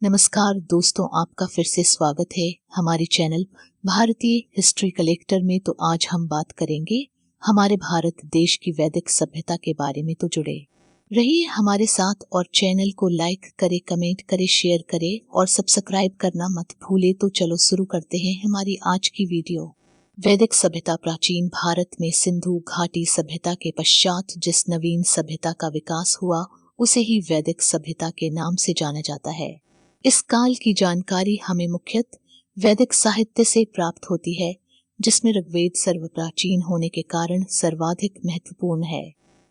नमस्कार दोस्तों, आपका फिर से स्वागत है हमारे चैनल भारतीय हिस्ट्री कलेक्टर में। तो आज हम बात करेंगे हमारे भारत देश की वैदिक सभ्यता के बारे में। तो जुड़े रहिए हमारे साथ और चैनल को लाइक करे, कमेंट करे, शेयर करे और सब्सक्राइब करना मत भूले। तो चलो शुरू करते हैं हमारी आज की वीडियो। वैदिक सभ्यता प्राचीन भारत में सिंधु घाटी सभ्यता के पश्चात जिस नवीन सभ्यता का विकास हुआ उसे ही वैदिक सभ्यता के नाम से जाना जाता है। इस काल की जानकारी हमें मुख्यतः वैदिक साहित्य से प्राप्त होती है, जिसमें ऋग्वेद सर्वप्राचीन होने के कारण सर्वाधिक महत्वपूर्ण है।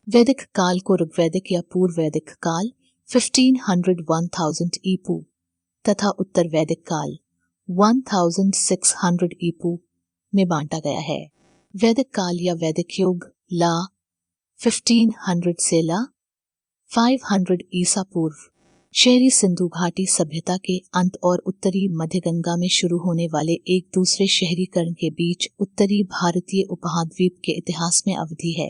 वैदिक काल को ऋग्वैदिक या पूर्व वैदिक काल 1500-1000 ईपू तथा उत्तर वैदिक काल 1600 ईपू में बांटा गया है। वैदिक काल या वैदिक युग ला 1500 से ला 500 ईसा पूर्व शहरी सिंधु घाटी सभ्यता के अंत और उत्तरी मध्य गंगा में शुरू होने वाले एक दूसरे शहरीकरण के बीच उत्तरी भारतीय उपमहाद्वीप के इतिहास में अवधि है।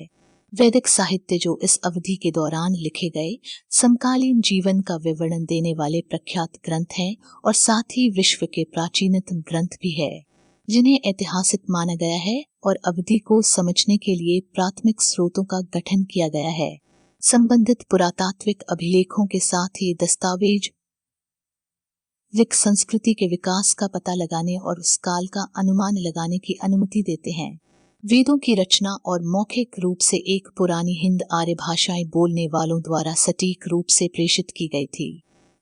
वैदिक साहित्य जो इस अवधि के दौरान लिखे गए समकालीन जीवन का विवरण देने वाले प्रख्यात ग्रंथ हैं और साथ ही विश्व के प्राचीनतम ग्रंथ भी है, जिन्हें ऐतिहासिक माना गया है और अवधि को समझने के लिए प्राथमिक स्रोतों का गठन किया गया है। संबंधित पुरातात्विक अभिलेखों के साथ ही दस्तावेज विक संस्कृति के विकास का पता लगाने और उस काल का अनुमान लगाने की अनुमति देते हैं। वेदों की रचना और मौखिक रूप से एक पुरानी हिंद आर्य भाषाएं बोलने वालों द्वारा सटीक रूप से प्रेषित की गई थी,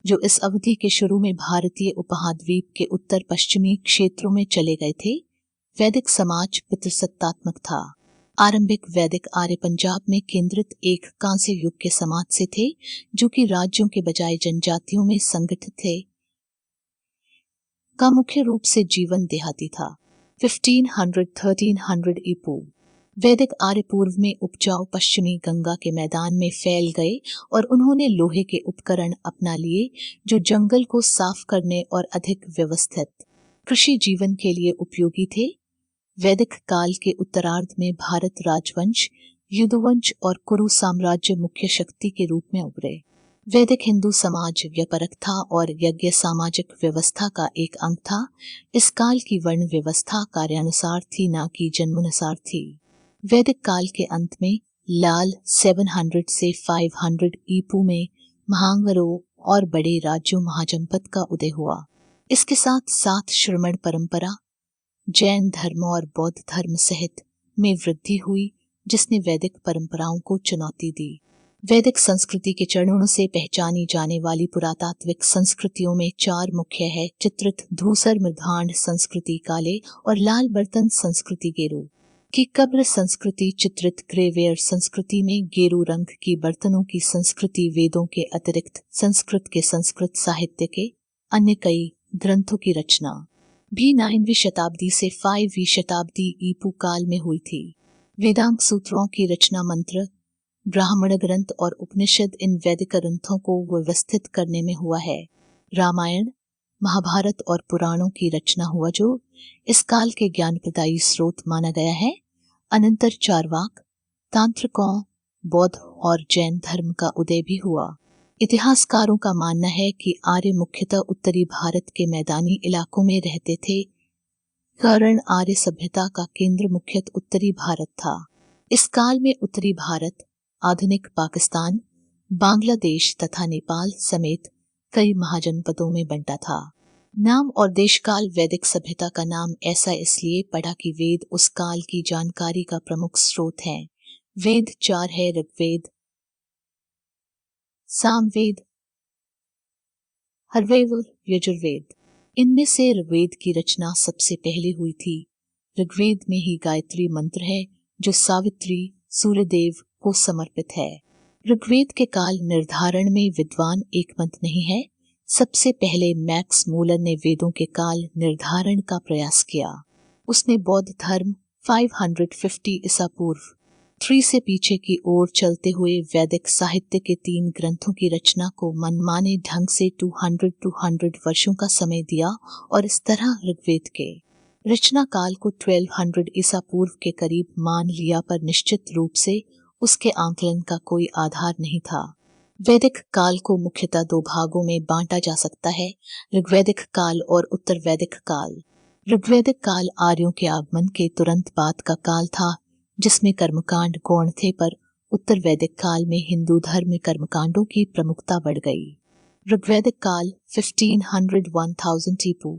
जो इस अवधि के शुरू में भारतीय उपमहाद्वीप के उत्तर पश्चिमी क्षेत्रों में चले गए थे। वैदिक समाज पितृसत्तात्मक था। आरंभिक वैदिक आर्य पंजाब में केंद्रित एक कांस्य युग के समाज से थे, जो कि राज्यों के बजाय जनजातियों में संगठित थे, का मुख्य रूप से जीवन देहाती था। 1500-1300 ईपू वैदिक आर्य पूर्व में उपजाऊ पश्चिमी गंगा के मैदान में फैल गए और उन्होंने लोहे के उपकरण अपना लिए, जो जंगल को साफ करने और अधिक व्यवस्थित कृषि जीवन के लिए उपयोगी थे। वैदिक काल के उत्तरार्ध में भारत राजवंश, युद्धवंश और कुरु साम्राज्य मुख्य शक्ति के रूप में उभरे। वैदिक हिंदू समाज व्यपरक था और यज्ञ सामाजिक व्यवस्था का एक अंग था। इस काल की वर्ण व्यवस्था कार्यानुसार थी, न कि जन्मानुसार थी। वैदिक काल के अंत में लाल 700 से 500 ईपू में महांगरों और बड़े राज्यों महाजनपद का उदय हुआ। इसके साथ साथ श्रमण परंपरा, जैन धर्म और बौद्ध धर्म सहित में वृद्धि हुई, जिसने वैदिक परंपराओं को चुनौती दी। वैदिक संस्कृति के चरणों से पहचानी जाने वाली पुरातात्विक संस्कृतियों में चार मुख्य है: चित्रित धूसर मृद्घांड संस्कृति काले और लाल बर्तन संस्कृति गेरू की कब्र संस्कृति, चित्रित ग्रेवेयर संस्कृति में गेरू रंग की बर्तनों की संस्कृति, वेदों के अतिरिक्त संस्कृत के संस्कृत साहित्य के अन्य कई ग्रंथों की रचना भी 9वीं शताब्दी से 5वीं शताब्दी ईपू काल में हुई थी। वेदांग सूत्रों की रचना, मंत्र, ब्राह्मण ग्रंथ और उपनिषद इन वैदिक ग्रंथों को व्यवस्थित करने में हुआ है। रामायण, महाभारत और पुराणों की रचना हुआ, जो इस काल के ज्ञानप्रदायी स्रोत माना गया है। अनंतर चारवाक, तांत्रिकों, बौद्ध और जैन धर्म का उदय भी हुआ। इतिहासकारों का मानना है कि आर्य मुख्यतः उत्तरी भारत के मैदानी इलाकों में रहते थे, कारण आर्य सभ्यता का केंद्र मुख्यतः उत्तरी भारत था। इस काल में उत्तरी भारत आधुनिक पाकिस्तान, बांग्लादेश तथा नेपाल समेत कई महाजनपदों में बंटा था। नाम और देशकाल वैदिक सभ्यता का नाम ऐसा इसलिए पड़ा कि वेद उस काल की जानकारी का प्रमुख स्रोत हैं। वेद चार है: ऋग्वेद, सामवेद, अथर्ववेद, यजुर्वेद। इनमें से ऋग्वेद की रचना सबसे पहले हुई थी। ऋग्वेद में ही गायत्री मंत्र है, जो सावित्री, सूर्यदेव को समर्पित है। ऋग्वेद के काल निर्धारण में विद्वान एकमत नहीं है। सबसे पहले मैक्स मूलर ने वेदों के काल निर्धारण का प्रयास किया। उसने बौद्ध धर्म 550 ईसा पूर्व 3 से पीछे की ओर चलते हुए वैदिक साहित्य के 3 ग्रंथों की रचना को मनमाने ढंग से 200 वर्षों का समय दिया और इस तरह ऋग्वेद के रचना काल को 1200 ईसा पूर्व के करीब मान लिया, पर निश्चित रूप से उसके आंकलन का कोई आधार नहीं था। वैदिक काल को मुख्यतः दो भागों में बांटा जा सकता है, ऋग्वैदिक काल और उत्तर वैदिक काल। ऋग्वैदिक काल आर्यों के आगमन के तुरंत बाद का काल था, जिसमें कर्मकांड गौण थे, पर उत्तर वैदिक काल में हिंदू धर्म में कर्मकांडों की प्रमुखता बढ़ गई। ऋग्वैदिक काल 1500-1000 ईपू।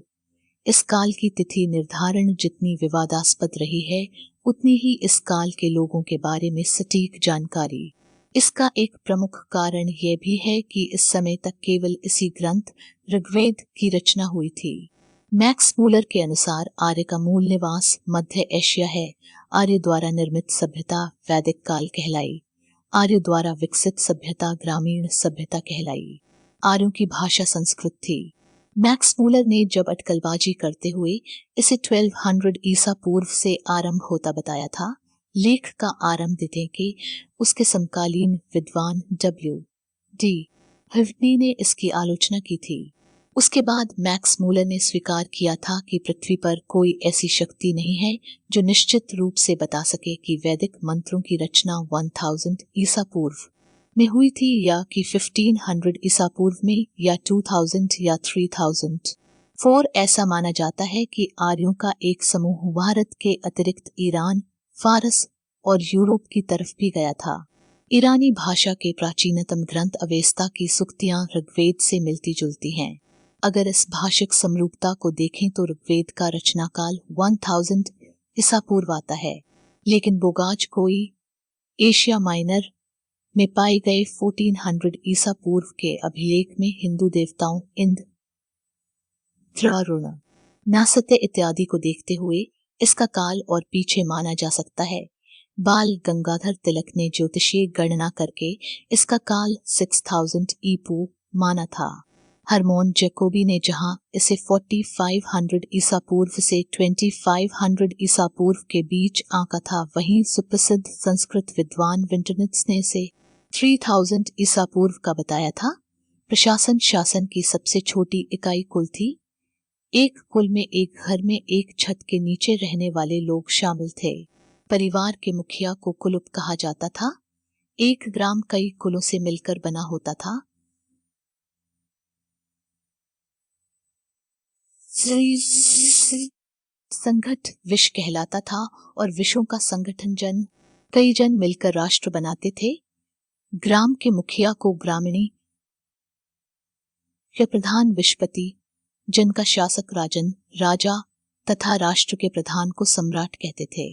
इस काल की तिथि निर्धारण जितनी विवादास्पद रही है, उतनी ही इस काल के लोगों के बारे में सटीक जानकारी। इसका एक प्रमुख कारण यह भी है कि इस समय तक केवल इसी ग्रंथ ऋग्वेद की रचना हुई थी। मैक्स मूलर के अनुसार आर्य का मूल निवास मध्य एशिया है। आर्य द्वारा निर्मित सभ्यता वैदिक काल कहलाई। आर्य द्वारा विकसित सभ्यता ग्रामीण सभ्यता कहलाई। आर्यों की भाषा संस्कृत थी। मैक्स मूलर ने जब अटकलबाजी करते हुए इसे 1200 ईसा पूर्व से आरंभ होता बताया था, लेख का आरंभ देते कि उसके समकालीन विद्वान W.D. हिवनी ने इसकी आलोचना की थी। उसके बाद मैक्स मूलर ने स्वीकार किया था कि पृथ्वी पर कोई ऐसी शक्ति नहीं है जो निश्चित रूप से बता सके कि वैदिक मंत्रों की रचना 1000 ईसा पूर्व में हुई थी या कि 1500 ईसा पूर्व में या 2000 या 3004। ऐसा माना जाता है कि आर्यों का एक समूह भारत के अतिरिक्त ईरान, फारस और यूरोप की तरफ भी गया था। ईरानी भाषा के प्राचीनतम ग्रंथ अवेस्ता की सूक्तियां ऋग्वेद से मिलती जुलती हैं। अगर इस भाषिक समरूपता को देखें तो ऋग्वेद का रचनाकाल 1000 ईसा पूर्व आता है, लेकिन बोगाज कोई एशिया माइनर में पाए गए 1400 ईसा पूर्व के अभिलेख में हिंदू देवताओं इंद्र, वरुण, नासत्य इत्यादि को देखते हुए इसका काल और पीछे माना जा सकता है। बाल गंगाधर तिलक ने ज्योतिषीय गणना करके इसका काल 6000 ईपू माना था। हरमोन जैकोबी ने जहां इसे 4500 ईसा पूर्व से 2500 ईसा पूर्व के बीच आंका था, वहीं सुप्रसिद्ध संस्कृत विद्वान विंटरनित्स ने इसे 3000 ईसा पूर्व का बताया था। प्रशासन शासन की सबसे छोटी इकाई कुल थी। एक कुल में एक घर में एक छत के नीचे रहने वाले लोग शामिल थे। परिवार के मुखिया को कुलुप कहा जाता था। एक ग्राम कई कुलों से मिलकर बना होता था। संगठ विश्व कहलाता था और विश्वों का संगठन कई जन मिलकर राष्ट्र बनाते थे। ग्राम के मुखिया को ग्रामीणी के प्रधान विश्वपति, जन का शासक राजन, राजा तथा राष्ट्र के प्रधान को सम्राट कहते थे।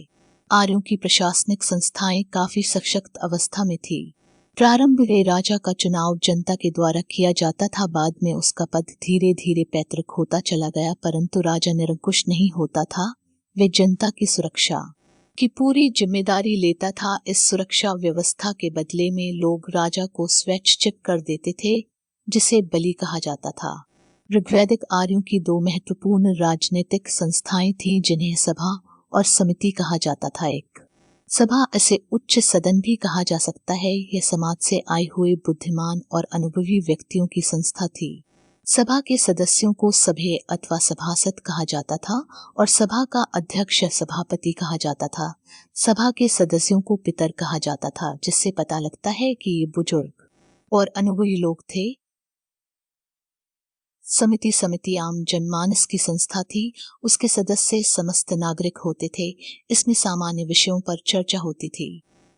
आर्यों की प्रशासनिक संस्थाएं काफी सशक्त अवस्था में थी। प्रारंभ में राजा का चुनाव जनता के द्वारा किया जाता था, बाद में उसका पद धीरे धीरे पैतृक होता चला गया, परंतु राजा निरंकुश नहीं होता था। वे जनता की सुरक्षा की पूरी जिम्मेदारी लेता था। इस सुरक्षा व्यवस्था के बदले में लोग राजा को स्वैच्छिक कर देते थे, जिसे बलि कहा जाता था। ऋग्वैदिक आर्यों की दो महत्वपूर्ण राजनीतिक संस्थाएं थीं, जिन्हें सभा और समिति कहा जाता था। एक सभा, इसे उच्च सदन भी कहा जा सकता है, यह समाज से आए हुए बुद्धिमान और अनुभवी व्यक्तियों की संस्था थी। सभा के सदस्यों को सभ्य अथवा सभासद कहा जाता था और सभा का अध्यक्ष सभापति कहा जाता था। सभा के सदस्यों को पितर कहा जाता था, जिससे पता लगता है कि ये बुजुर्ग और अनुभवी लोग थे। समिति आम जनमानस की संस्था थी। उसके सदस्य समस्त नागरिक होते थे। इसमें सामान्य विषयों पर चर्चा होती थी।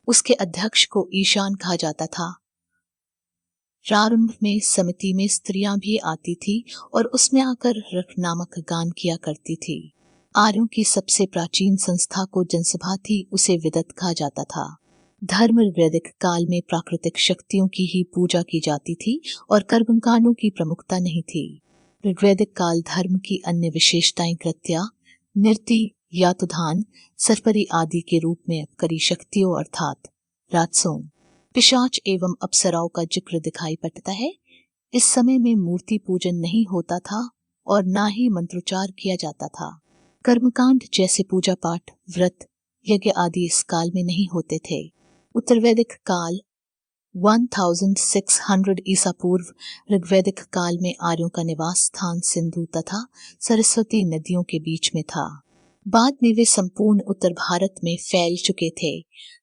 उसके अध्यक्ष को ईशान कहा जाता था। प्रारंभ में समिति में स्त्रियां भी आती थी और उसमें आकर रख नामक गान किया करती थी। आर्यों की सबसे प्राचीन संस्था को जनसभा थी, उसे विदत कहा जाता था। धर्म वैदिक काल में प्राकृतिक शक्तियों की ही पूजा की जाती थी और कर्मकांडों की प्रमुखता नहीं थी। ऋग्वैदिक काल धर्म की अन्य विशेषताएं कृत्या, नृत्य, यातुधान, सरपरी आदि के रूप में अपकरी शक्तियों अर्थात राजसों, पिशाच एवं अप्सराओं का जिक्र दिखाई पड़ता है। इस समय में मूर्ति पूजन नहीं होता था और ना ही मंत्रोच्चार किया जाता था। कर्मकांड जैसे पूजा पाठ, व्रत, यज्ञ आदि इस काल में नहीं होते थे। उत्तर वैदिक काल 1600 ईसा पूर्व। ऋग्वैदिक काल में आर्यों का निवास स्थान सिंधु तथा सरस्वती नदियों के बीच में था। बाद में वे संपूर्ण उत्तर भारत में फैल चुके थे।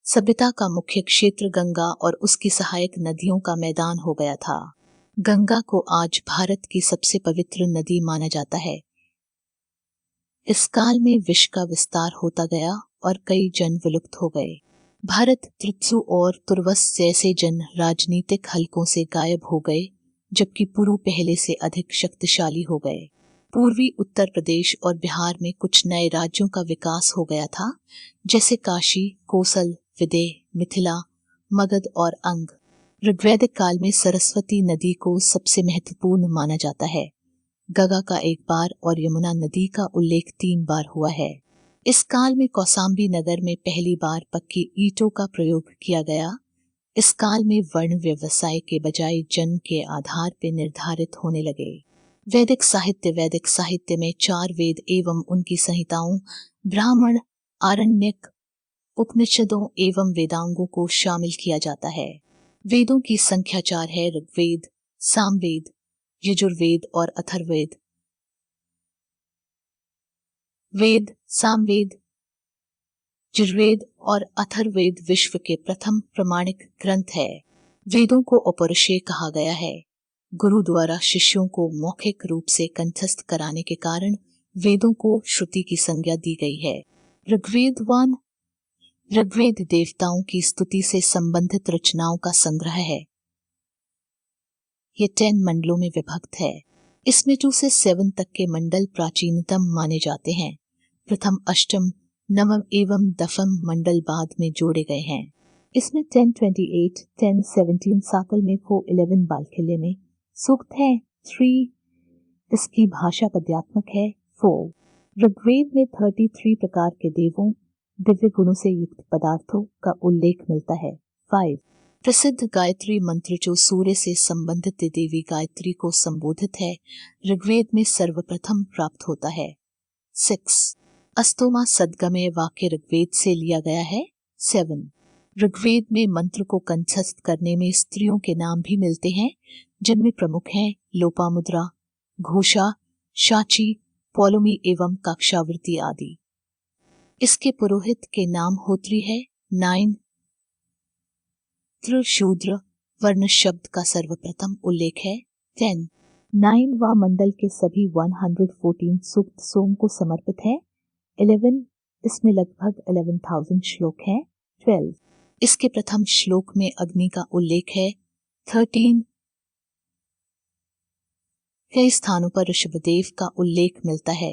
सभ्यता का मुख्य क्षेत्र गंगा और उसकी सहायक नदियों का मैदान हो गया था। गंगा को आज भारत की सबसे पवित्र नदी माना जाता है। इस काल में विश्व का विस्तार होता गया और कई जन विलुप्त हो गए। भारत त्रित्सु और तुर्वस जैसे जन राजनीतिक हलकों से गायब हो गए, जबकि पुरु पहले से अधिक शक्तिशाली हो गए। पूर्वी उत्तर प्रदेश और बिहार में कुछ नए राज्यों का विकास हो गया था, जैसे काशी, कोसल, विदेह, मिथिला, मगध और अंग। ऋग्वैदिक काल में सरस्वती नदी को सबसे महत्वपूर्ण माना जाता है। गंगा का एक बार और यमुना नदी का उल्लेख 3 बार हुआ है। इस काल में कौसाम्बी नगर में पहली बार पक्की ईंटों का प्रयोग किया गया। इस काल में वर्ण व्यवसाय के बजाय जन्म के आधार पर निर्धारित होने लगे। वैदिक साहित्य में 4 वेद एवं उनकी संहिताओं, ब्राह्मण, आरण्यक, उपनिषदों एवं वेदांगों को शामिल किया जाता है। वेदों की संख्या 4 है: ऋग्वेद, सामवेद, यजुर्वेद और अथर्ववेद। वेद, सामवेद, यजुर्वेद और अथर्ववेद विश्व के प्रथम प्रमाणिक ग्रंथ है। वेदों को अपौरुषेय कहा गया है। गुरु द्वारा शिष्यों को मौखिक रूप से कंठस्थ कराने के कारण वेदों को श्रुति की संज्ञा दी गई है। ऋग्वेद देवताओं की स्तुति से संबंधित रचनाओं का संग्रह है। ये 10 मंडलों में विभक्त है। इसमें 2 से 7 तक के मंडल प्राचीनतम माने जाते हैं। प्रथम, अष्टम, नवम एवं दशम मंडल बाद में जोड़े गए हैं। इसमें 1028, 1017 साकल में, 411 बालखिल्य में सूक्त है। 3 इसकी भाषा पद्यात्मक है। 4 ऋग्वेद में 33 प्रकार के देवों, दिव्य गुणों से युक्त पदार्थों का उल्लेख मिलता है। 5 प्रसिद्ध गायत्री मंत्र जो सूर्य से संबंधित देवी गायत्री को संबोधित है, ऋग्वेद में सर्वप्रथम प्राप्त होता है। 6 अस्तोमा सद्गमय वाक्य ऋग्वेद से लिया गया है। 7 ऋग्वेद में मंत्र को कंठस्थ करने में स्त्रियों के नाम भी मिलते हैं, जिनमें प्रमुख हैं लोपामुद्रा, घोषा, शाची, पौलुमी एवं कक्षावृत्ति आदि। इसके पुरोहित के नाम होत्री है। 9 त्रिशूद्र वर्ण शब्द का सर्वप्रथम उल्लेख है। 10 9वां मंडल के सभी 114 सूक्त सोम को समर्पित है। 11 इसमें लगभग 11,000 श्लोक हैं। 12 इसके प्रथम श्लोक में अग्नि का उल्लेख है। 13 कई स्थानों पर ऋषभदेव का उल्लेख मिलता है।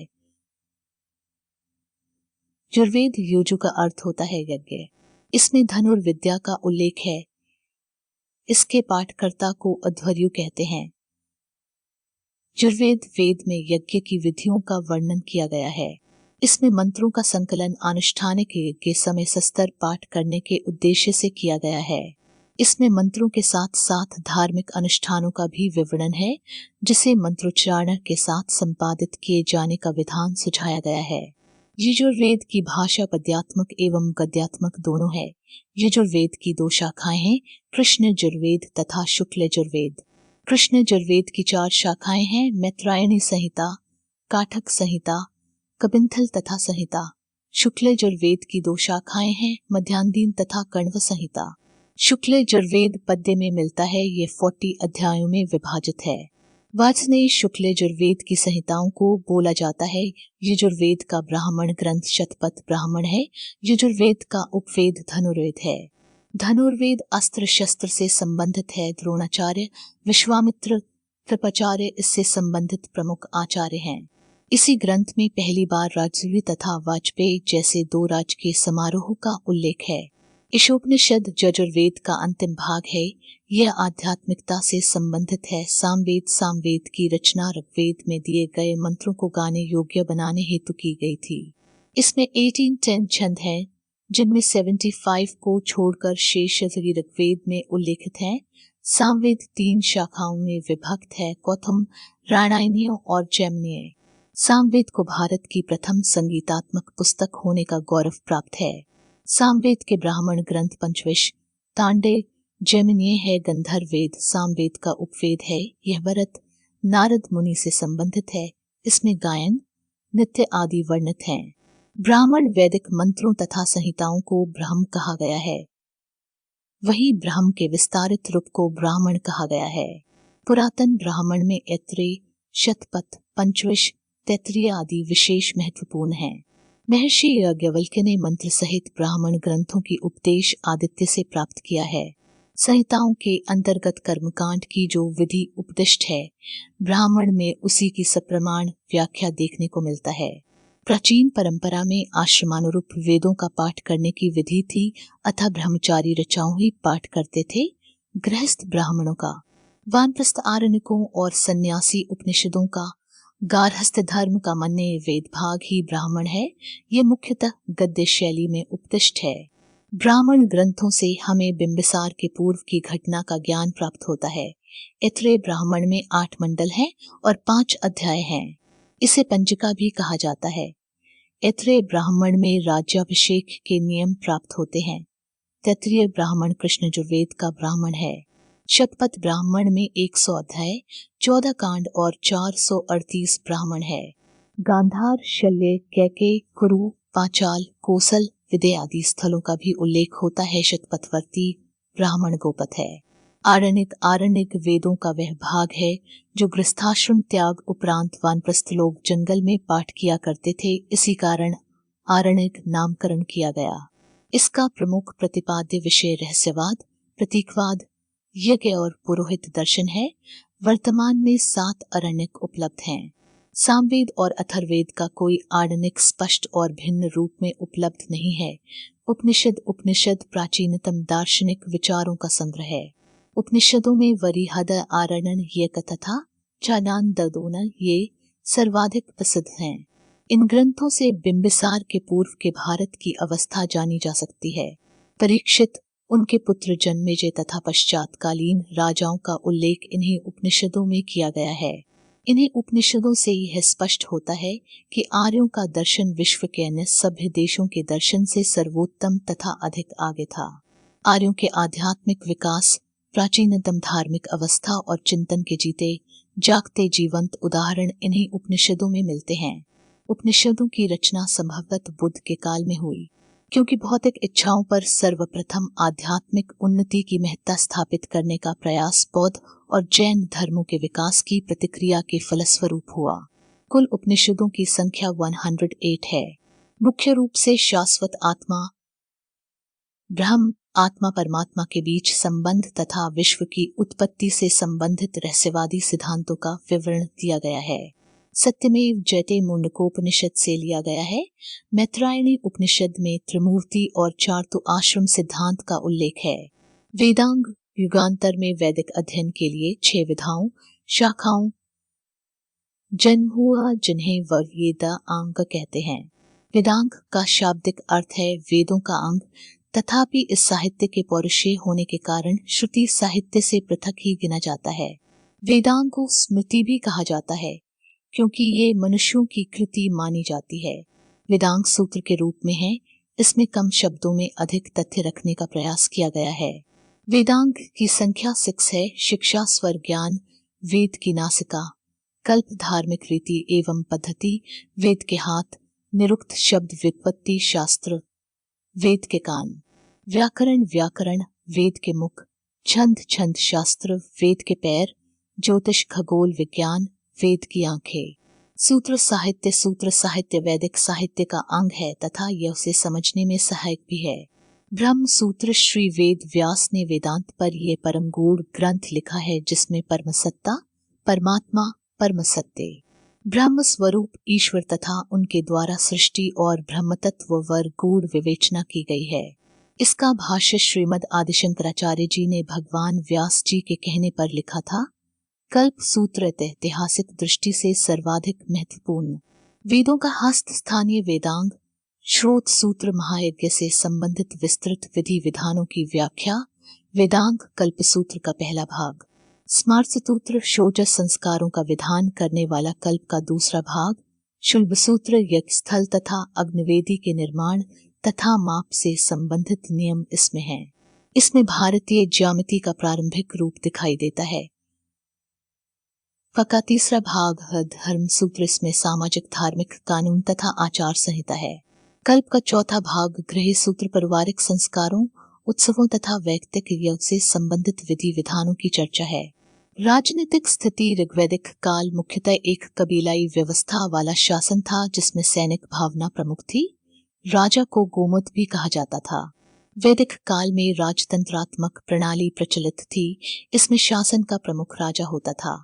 यजुर्वेद युजु का अर्थ होता है यज्ञ। इसमें धनुर्विद्या का उल्लेख है। इसके पाठकर्ता को अध्वर्यु कहते हैं। यजुर्वेद वेद में यज्ञ की विधियों का वर्णन किया गया है। इसमें मंत्रों का संकलन अनुष्ठानिक यज्ञ के समय सस्तर पाठ करने के उद्देश्य से किया गया है। इसमें मंत्रों के साथ साथ धार्मिक अनुष्ठानों का भी विवरण है, जिसे मंत्रोच्चारण के साथ संपादित किए जाने का विधान सुझाया गया है। यजुर्वेद की भाषा पद्यात्मक एवं गद्यात्मक दोनों है। यजुर्वेद की 2 शाखाएं हैं, कृष्ण यजुर्वेद तथा शुक्ल यजुर्वेद। कृष्ण यजुर्वेद की 4 शाखाएं हैं, मैत्रायणी संहिता, काठक संहिता, कबिंथल तथा संहिता। शुक्ल यजुर्वेद की 2 शाखाएं हैं, मध्यान्दीन तथा कण्व संहिता। शुक्ल यजुर्वेद पद्य में मिलता है। ये 40 अध्यायों में विभाजित है। वाजस्नेयी शुक्ल यजुर्वेद की संहिताओं को बोला जाता है। यजुर्वेद का ब्राह्मण ग्रंथ शतपथ ब्राह्मण है। यजुर्वेद का उपवेद धनुर्वेद है। धनुर्वेद अस्त्र शस्त्र से संबंधित है। द्रोणाचार्य, विश्वामित्र, कृपाचार्य इससे संबंधित प्रमुख आचार्य हैं। इसी ग्रंथ में पहली बार राजसूय तथा वाजपेयी जैसे 2 राजकीय समारोह का उल्लेख है। ईशोपनिषद यजुर्वेद का अंतिम भाग है। यह आध्यात्मिकता से संबंधित है। सामवेद की रचना ऋग्वेद में दिए गए मंत्रों को गाने योग्य बनाने हेतु की गई थी। इसमें 1810 छंद हैं, जिनमें 75 को छोड़कर शेष ऋग्वेद में उल्लेखित हैं। सामवेद 3 शाखाओं में विभक्त है: कौथम, राणायनीय और जैमिनीय। सामवेद को भारत की प्रथम संगीतात्मक पुस्तक होने का गौरव प्राप्त है। सामवेद के ब्राह्मण ग्रंथ पंचविश, तांडे, जैमिनीय है। गंधर्व वेद सामवेद का उपवेद है। यह भरत, नारद मुनि से संबंधित है। इसमें गायन, नृत्य आदि वर्णित हैं। ब्राह्मण वैदिक मंत्रों तथा संहिताओं को ब्रह्म कहा गया है। वही ब्रह्म के विस्तारित रूप को ब्राह्मण कहा गया है। पुरातन ब्राह्मण में ऐत्रेय, शतपथ, पंचविश, तैत्तिरीय आदि विशेष महत्वपूर्ण हैं। महर्षि याज्ञवल्क्य ने मंत्र सहित ब्राह्मण ग्रंथों की उपदेश आदित्य से प्राप्त किया है। संहिताओं के अंतर्गत कर्मकांड की जो विधि उपदिष्ट है, ब्राह्मण में उसी की सप्रमाण व्याख्या देखने को मिलता है। प्राचीन परंपरा में आश्रमानुरूप वेदों का पाठ करने की विधि थी, अतः ब्रह्मचारी ऋचाओं ही पाठ करते थे। गृहस्थ ब्राह्मणों का, वानप्रस्थ आरण्यकों और सन्यासी उपनिषदों का, गार्हस्थ धर्म का मन्य वेद भाग ही ब्राह्मण है। ये मुख्यतः गद्य शैली में उपदिष्ट है। ब्राह्मण ग्रंथों से हमें बिंबिसार के पूर्व की घटना का ज्ञान प्राप्त होता है। ऐत्रेय ब्राह्मण में 8 मंडल हैं और 5 अध्याय हैं। इसे पंजिका भी कहा जाता है। ऐत्रेय ब्राह्मण में राज्याभिषेक के नियम प्राप्त होते हैं। तैत्तिरीय ब्राह्मण कृष्ण यजुर्वेद का ब्राह्मण है। शतपथ ब्राह्मण में 100 अध्याय, 14 कांड और 438 ब्राह्मण है। गांधार, शल्य, कैकेय, कुरु, पांचाल, कोसल, विदय आदि स्थलों का भी उल्लेख होता है। शतपथवर्ती ब्राह्मण गोपथ है। आरण्यक वेदों का वह भाग है जो गृहस्थाश्रम त्याग उपरांत वानप्रस्थ लोग जंगल में पाठ किया करते थे। इसी कारण आरण्यक नामकरण किया गया। इसका प्रमुख प्रतिपाद्य विषय रहस्यवाद, प्रतीकवाद, यज्ञ और पुरोहित दर्शन है। वर्तमान में 7 आरण्यक उपलब्ध हैं। सामवेद और अथर्ववेद का कोई आरण्यक स्पष्ट और भिन्न रूप में उपलब्ध नहीं है। उपनिषद प्राचीनतम दार्शनिक विचारों का संग्रह है। उपनिषदों में वरिहद आरणन यक तथा चानान ददोन ये सर्वाधिक प्रसिद्ध हैं। इन ग्रंथों से बिंबिसार के पूर्व के भारत की अवस्था जानी जा सकती है। परीक्षित, उनके पुत्र जन्मेजय तथा पश्चातकालीन राजाओं का उल्लेख इन्हीं उपनिषदों में किया गया है। इन्हीं उपनिषदों से यह स्पष्ट होता है कि आर्यों का दर्शन विश्व के अन्य सभ्य देशों के दर्शन से सर्वोत्तम तथा अधिक आगे था। आर्यों के आध्यात्मिक विकास, प्राचीनतम धार्मिक अवस्था और चिंतन के जीते जागते जीवंत उदाहरण इन्हीं उपनिषदों में मिलते हैं। उपनिषदों की रचना संभवतः बुद्ध के काल में हुई, क्योंकि भौतिक इच्छाओं पर सर्वप्रथम आध्यात्मिक उन्नति की महत्ता स्थापित करने का प्रयास बौद्ध और जैन धर्मों के विकास की प्रतिक्रिया के फलस्वरूप हुआ। कुल उपनिषदों की संख्या 108 है। मुख्य रूप से शाश्वत आत्मा, ब्रह्म, आत्मा परमात्मा के बीच संबंध तथा विश्व की उत्पत्ति से संबंधित रहस्यवादी सिद्धांतों का विवरण दिया गया है। सत्यमेव जयते मुंडकोपनिषद से लिया गया है। मैत्रायणी उपनिषद में त्रिमूर्ति और चार्तु आश्रम सिद्धांत का उल्लेख है। वेदांग युगांतर में वैदिक अध्ययन के लिए 6 विधाओं, शाखाओं जन्म हुआ, जिन्हें वेदांग कहते हैं। वेदांग का शाब्दिक अर्थ है वेदों का अंग, तथापि इस साहित्य के पौरुषेय होने के कारण श्रुति साहित्य से पृथक ही गिना जाता है। वेदांग को स्मृति भी कहा जाता है, क्योंकि ये मनुष्यों की कृति मानी जाती है। वेदांग सूत्र के रूप में है। इसमें कम शब्दों में अधिक तथ्य रखने का प्रयास किया गया है। वेदांग की संख्या 6 है। शिक्षा, स्वर, ज्ञान, वेद की नासिका, कल्प, धार्मिक रीति एवं पद्धति, वेद के हाथ, निरुक्त शब्द, व्युत्पत्ति, शास्त्र, वेद के कान, व्याकरण, वेद के मुख, छंद शास्त्र, वेद के पैर, ज्योतिष, खगोल विज्ञान, वेद की आंखें। सूत्र साहित्य वैदिक साहित्य का अंग है तथा यह उसे समझने में सहायक भी है। ब्रह्म सूत्र श्री वेद व्यास ने वेदांत पर यह परम गूढ़ ग्रंथ लिखा है, जिसमें परमसत्ता, परमात्मा, परम सत्य, ब्रह्म स्वरूप ईश्वर तथा उनके द्वारा सृष्टि और ब्रह्मतत्व वर गूढ़ विवेचना की गई है। इसका भाष्य श्रीमद् आदिशंकराचार्य जी ने भगवान व्यास जी के कहने पर लिखा था। कल्प सूत्र ऐतिहासिक दृष्टि से सर्वाधिक महत्वपूर्ण। वेदों का हस्त स्थानीय वेदांग, श्रोत सूत्र महायज्ञ से संबंधित विस्तृत विधि विधानों की व्याख्या, वेदांग कल्प सूत्र का पहला भाग, स्मार्त सूत्र शोचस संस्कारों का विधान करने वाला कल्प का दूसरा भाग, शुल्ब सूत्र यज्ञ स्थल तथा अग्निवेदी के निर्माण तथा माप से संबंधित नियम इसमें हैं। इसमें भारतीय ज्यामिति का प्रारंभिक रूप दिखाई देता है। का तीसरा भाग धर्म सूत्र, इसमें सामाजिक धार्मिक कानून तथा आचार संहिता है। कल्प का चौथा भाग गृह सूत्र पारिवारिक संस्कारों, उत्सवों तथा वैयक्तिक योग से संबंधित विधि विधानों की चर्चा है। राजनीतिक स्थिति ऋग्वैदिक काल मुख्यतः एक कबीलाई व्यवस्था वाला शासन था जिसमें सैनिक भावना प्रमुख थी। राजा को गोमत भी कहा जाता था। वैदिक काल में राजतंत्रात्मक प्रणाली प्रचलित थी। इसमें शासन का प्रमुख राजा होता था।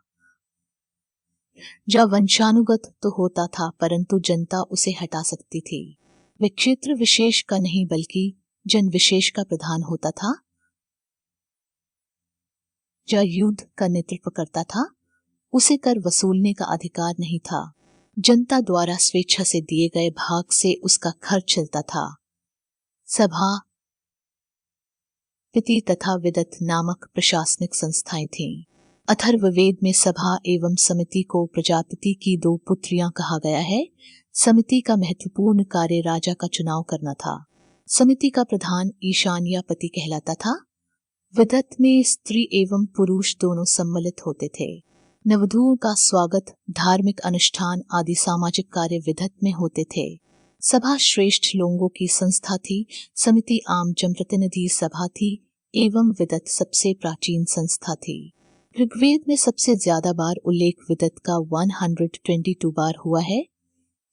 जो वंशानुगत तो होता था परंतु जनता उसे हटा सकती थी। वह क्षेत्र विशेष का नहीं बल्कि जन विशेष का प्रधान होता था। जो युद्ध का नेतृत्व करता था उसे कर वसूलने का अधिकार नहीं था। जनता द्वारा स्वेच्छा से दिए गए भाग से उसका खर्च चलता था। सभा, पिति तथा विदत नामक प्रशासनिक संस्थाएं थीं। अथर्ववेद में सभा एवं समिति को प्रजापति की दो पुत्रियां कहा गया है। समिति का महत्वपूर्ण कार्य राजा का चुनाव करना था। समिति का प्रधान ईशान्यापति कहलाता था। विदत में स्त्री एवं पुरुष दोनों सम्मिलित होते थे। नवधुओं का स्वागत, धार्मिक अनुष्ठान आदि सामाजिक कार्य विदत में होते थे। सभा श्रेष्ठ लोगों की संस्था थी। समिति आम जनप्रतिनिधि सभा थी एवं विदत सबसे प्राचीन संस्था थी। ऋग्वेद में सबसे ज्यादा बार उल्लेख विदत का 122 बार हुआ है।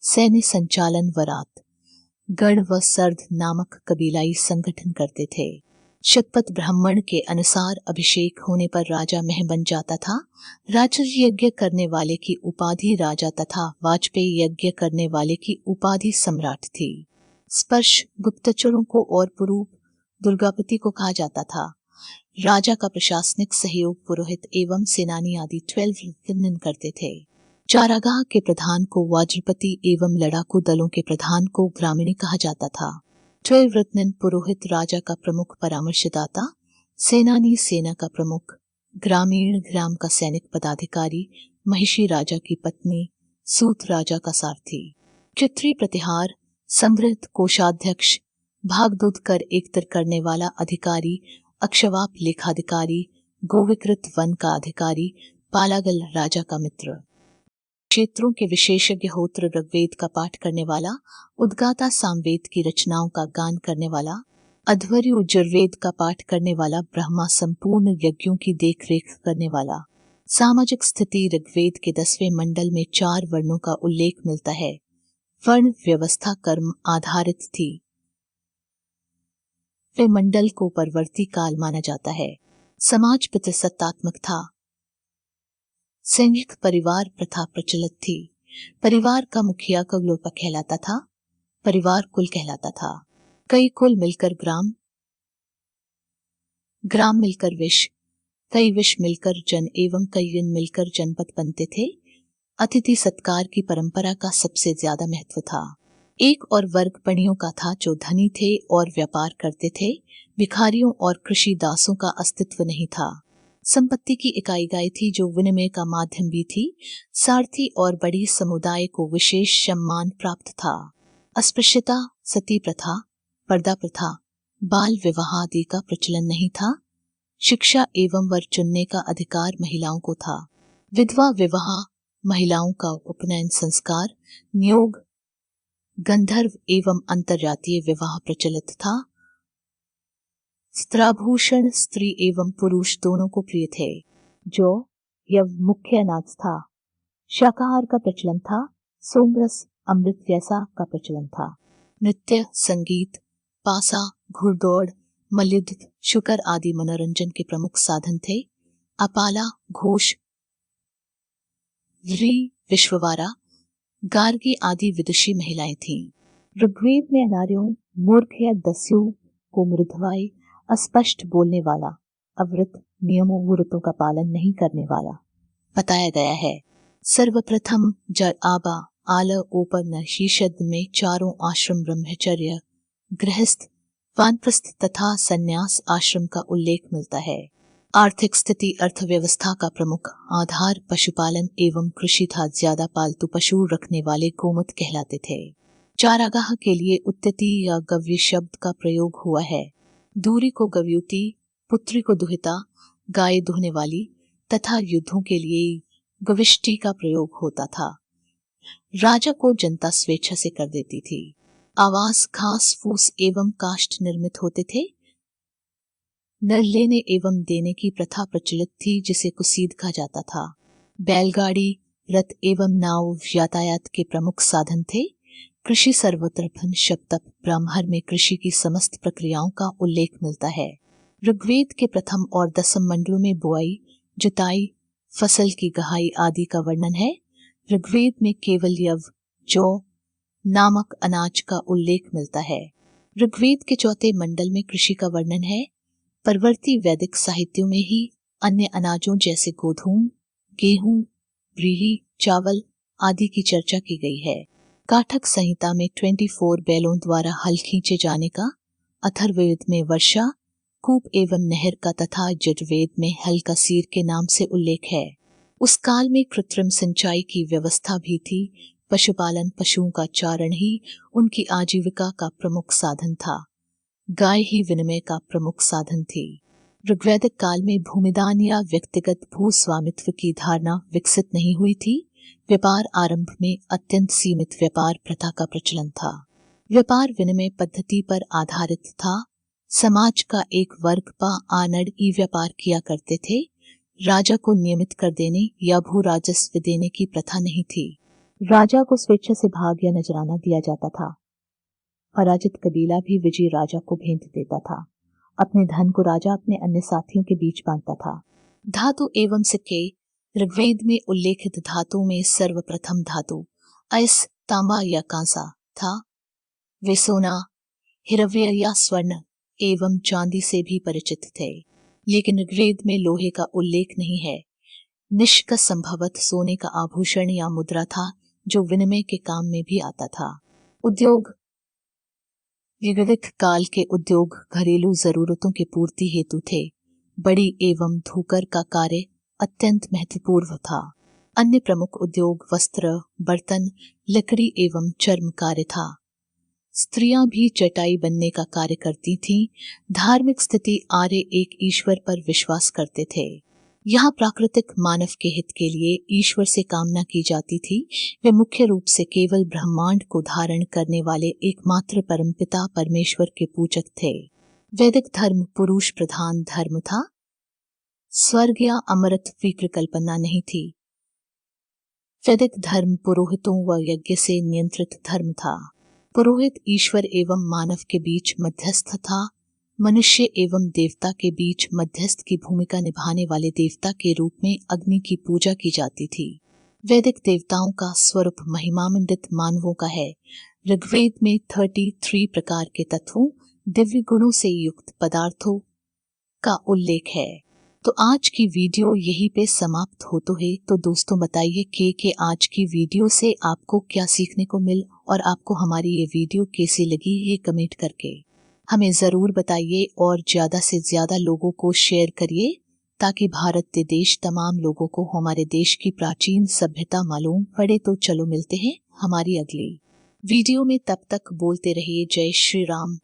सैन्य संचालन वरात, गढ़ व सर्द नामक कबीलाई संगठन करते थे। शतपथ ब्राह्मण के अनुसार अभिषेक होने पर राजा मह बन जाता था। राजर्षि यज्ञ करने वाले की उपाधि राजा तथा वाजपेयी यज्ञ करने वाले की उपाधि सम्राट थी। स्पर्श गुप्तचरों को और पुरूप दुर्गापति को कहा जाता था। राजा का प्रशासनिक सहयोग पुरोहित एवं सेनानी आदि 12 रत्न करते थे। चारागाह के प्रधान को वाज्रपति एवं लड़ाकू दलों के प्रधान को ग्रामीणी कहा जाता था। 12 रत्न पुरोहित राजा का प्रमुख परामर्शदाता, सेनानी सेना का प्रमुख, ग्रामीण ग्राम का सैनिक पदाधिकारी, महिषी राजा की पत्नी, सूत राजा का सारथी, चित्री प्रतिहार, समृद्ध कोषाध्यक्ष, भागदूत कर एकत्र करने वाला अधिकारी, अक्षवाप लेखाधिकारी, गोविकृत वन का अधिकारी, पालागल राजा का मित्र। क्षेत्रों के विशेषज्ञ होत्र ऋग्वेद का पाठ करने वाला, उद्गाता सामवेद की रचनाओं का गान करने वाला, अध्वर्यु यजुर्वेद का पाठ करने वाला, ब्रह्मा संपूर्ण यज्ञों की देखरेख करने वाला। सामाजिक स्थिति ऋग्वेद के 10वें मंडल में 4 वर्णों का उल्लेख मिलता है। वर्ण व्यवस्था कर्म आधारित थी। वे मंडल को परवर्ती काल माना जाता है। समाज पितृसत्तात्मक था। संयुक्त परिवार प्रथा प्रचलित थी। परिवार का मुखिया कुलोपक कहलाता था। परिवार कुल कहलाता था। कई कुल मिलकर ग्राम, ग्राम मिलकर विश्व, कई विश्व मिलकर जन एवं कई जन मिलकर जनपद बनते थे। अतिथि सत्कार की परंपरा का सबसे ज्यादा महत्व था। एक और वर्ग पणियों का था जो धनी थे और व्यापार करते थे। भिखारियों और कृषि दासों का अस्तित्व नहीं था। संपत्ति की इकाई गाय थी जो विनिमय का माध्यम भी थी। सारथी और बड़ी समुदाय को विशेष सम्मान प्राप्त था। अस्पृश्यता, सती प्रथा, पर्दा प्रथा, बाल विवाह आदि का प्रचलन नहीं था। शिक्षा एवं वर चुनने का अधिकार महिलाओं को था। विधवा विवाह, महिलाओं का उपनयन संस्कार, नियोग, गंधर्व एवं अंतरजातीय विवाह प्रचलित था। स्त्राभूषण स्त्री एवं पुरुष दोनों को प्रिय थे। जो यव मुख्य अनाज था। शाकाहार का प्रचलन था। सोमरस अमृत जैसा का प्रचलन था। नृत्य, संगीत, पासा, घुड़दौड़, मल्लयुद्ध, शुकर आदि मनोरंजन के प्रमुख साधन थे। अपाला, घोष, विश्ववारा, गार्गी आदि विदुषी महिलाएं थीं। ऋग्वेद में नारियों, मूर्ख या दस्यु को मृदवाई, अस्पष्ट बोलने वाला, अवृत, नियमों व्रतों का पालन नहीं करने वाला बताया गया है। सर्वप्रथम जर आबा आल ऊपर नशीषद में चारों आश्रम ब्रह्मचर्य, गृहस्थ, वानप्रस्थ तथा संन्यास आश्रम का उल्लेख मिलता है। आर्थिक स्थिति अर्थव्यवस्था का प्रमुख आधार पशुपालन एवं कृषि था। ज्यादा पालतू पशु रखने वाले गोमत कहलाते थे। चारागाह के लिए उत्तति या गव्य शब्द का प्रयोग हुआ है। दूरी को गव्युति, पुत्री को दुहिता, गाय दुहने वाली तथा युद्धों के लिए गविष्टि का प्रयोग होता था। राजा को जनता स्वेच्छा से कर देती थी। आवास घास फूस एवं काष्ठ निर्मित होते थे। नर लेने एवं देने की प्रथा प्रचलित थी, जिसे कुसीद कहा जाता था। बैलगाड़ी, रथ एवं नाव यातायात के प्रमुख साधन थे। कृषि सर्वत्र शब्द ब्राह्मण में कृषि की समस्त प्रक्रियाओं का उल्लेख मिलता है। ऋग्वेद के प्रथम और दसम मंडलों में बुआई, जुताई, फसल की गहाई आदि का वर्णन है। ऋग्वेद में केवल यव, जौ नामक अनाज का उल्लेख मिलता है। ऋग्वेद के चौथे मंडल में कृषि का वर्णन है। परवर्ती वैदिक साहित्यों में ही अन्य अनाजों जैसे गोधूम, गेहूं, व्रीहि, चावल आदि की चर्चा की गई है। काठक संहिता में 24 बैलों द्वारा हल खींचे जाने का, अथर्ववेद में वर्षा, कूप एवं नहर का तथा यजुर्वेद में हल का सीर के नाम से उल्लेख है। उस काल में कृत्रिम सिंचाई की व्यवस्था भी थी। पशुपालन, पशुओं का चारण ही उनकी आजीविका का प्रमुख साधन था। गाय ही विनिमय का प्रमुख साधन थी। ऋग्वैदिक काल में भूमिदान या व्यक्तिगत भू स्वामित्व की धारणा विकसित नहीं हुई थी। व्यापार आरंभ में अत्यंत सीमित व्यापार प्रथा का प्रचलन था। व्यापार विनिमय पद्धति पर आधारित था। समाज का एक वर्ग आनड़ ई व्यापार किया करते थे। राजा को नियमित कर देने या भू राजस्व देने की प्रथा नहीं थी। राजा को स्वेच्छा से भाग या नजराना दिया जाता था। पराजित कबीला भी विजयी राजा को भेंट देता था। अपने धन को राजा अपने अन्य साथियों के बीच बांटता था। धातु एवं सिक्के। ऋग्वेद में उल्लेखित धातु में सर्वप्रथम धातु अयस, तांबा या कांसा था। वे सोना, हिरव्य या स्वर्ण एवं चांदी से भी परिचित थे, लेकिन ऋग्वेद में लोहे का उल्लेख नहीं है। निष्क संभवत सोने का आभूषण या मुद्रा था, जो विनिमय के काम में भी आता था। उद्योग। ऋग्वैदिक काल के उद्योग घरेलू जरूरतों की पूर्ति हेतु थे। बड़ी एवं धूकर का कार्य अत्यंत महत्वपूर्ण था। अन्य प्रमुख उद्योग वस्त्र, बर्तन, लकड़ी एवं चर्म कार्य था। स्त्रियां भी चटाई बनने का कार्य करती थीं। धार्मिक स्थिति आर्य एक ईश्वर पर विश्वास करते थे। यहाँ प्राकृतिक मानव के हित के लिए ईश्वर से कामना की जाती थी। वे मुख्य रूप से केवल ब्रह्मांड को धारण करने वाले एकमात्र परमपिता परमेश्वर के पूजक थे। वैदिक धर्म पुरुष प्रधान धर्म था। स्वर्ग या अमृत की कल्पना नहीं थी। वैदिक धर्म पुरोहितों व यज्ञ से नियंत्रित धर्म था। पुरोहित ईश्वर एवं मानव के बीच मध्यस्थ था। मनुष्य एवं देवता के बीच मध्यस्थ की भूमिका निभाने वाले देवता के रूप में अग्नि की पूजा की जाती थी। वैदिक देवताओं का स्वरूप महिमामंडित मानवों का है। ऋग्वेद में 33 प्रकार के तत्वों, दिव्य गुणों से युक्त पदार्थों का उल्लेख है। तो आज की वीडियो यहीं पे समाप्त होती है। तो दोस्तों बताइए कि आज की वीडियो से आपको क्या सीखने को मिल और आपको हमारी ये वीडियो कैसी लगी, ये कमेंट करके हमें ज़रूर बताइए और ज़्यादा से ज़्यादा लोगों को शेयर करिए, ताकि भारत के देश तमाम लोगों को हमारे देश की प्राचीन सभ्यता मालूम पड़े। तो चलो मिलते हैं हमारी अगली वीडियो में, तब तक बोलते रहिए जय श्री राम।